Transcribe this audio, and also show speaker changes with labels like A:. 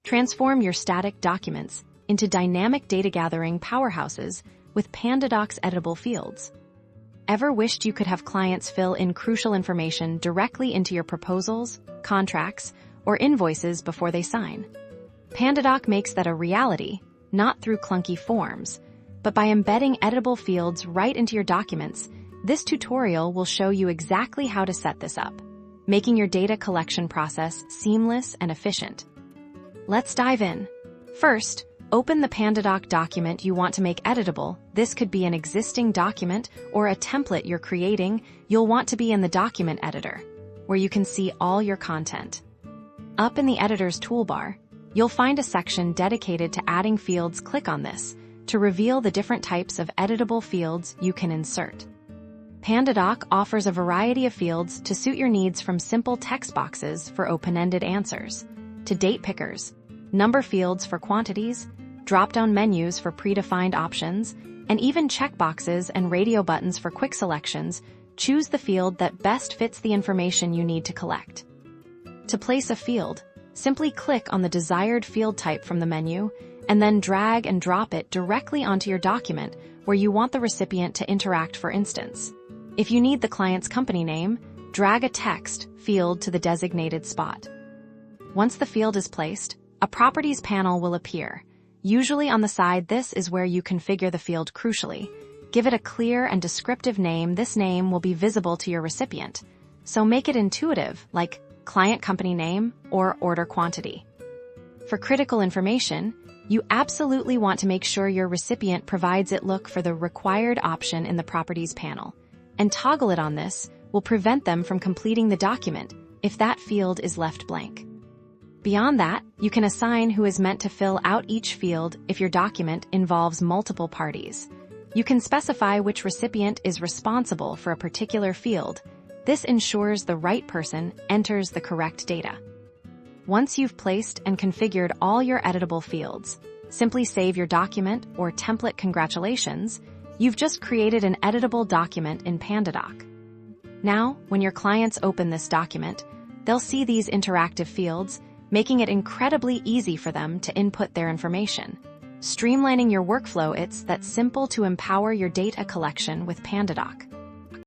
A: Transform your static documents into dynamic data gathering powerhouses with Pandadoc's editable fields. Ever wished you could have clients fill in crucial information directly into your proposals, contracts, or invoices before they sign? Pandadoc makes that a reality, not through clunky forms, but by embedding editable fields right into your documents. This tutorial will show you exactly how to set this up, making your data collection process seamless and efficient. Let's dive in. First, open the Pandadoc document you want to make editable. This could be an existing document or a template you're creating. You'll want to be in the document editor, where you can see all your content. Up in the editor's toolbar, you'll find a section dedicated to adding fields. Click on this to reveal the different types of editable fields you can insert. Pandadoc offers a variety of fields to suit your needs, from simple text boxes for open-ended answers, to date pickers, number fields for quantities, drop-down menus for predefined options, and even checkboxes and radio buttons for quick selections. Choose the field that best fits the information you need to collect. To place a field, simply click on the desired field type from the menu, and then drag and drop it directly onto your document where you want the recipient to interact. For instance, if you need the client's company name, drag a text field to the designated spot. Once the field is placed, a Properties panel will appear, usually on the side. This is where you configure the field. Crucially, give it a clear and descriptive name. This name will be visible to your recipient, so make it intuitive, like client company name or order quantity. For critical information, you absolutely want to make sure your recipient provides it. Look for the required option in the Properties panel, and toggle it on. This will prevent them from completing the document if that field is left blank. Beyond that, you can assign who is meant to fill out each field. If your document involves multiple parties, you can specify which recipient is responsible for a particular field. This ensures the right person enters the correct data. Once you've placed and configured all your editable fields, simply save your document or template. Congratulations, you've just created an editable document in Pandadoc. Now, when your clients open this document, they'll see these interactive fields, making it incredibly easy for them to input their information. Streamlining your workflow, it's that simple to empower your data collection with Pandadoc.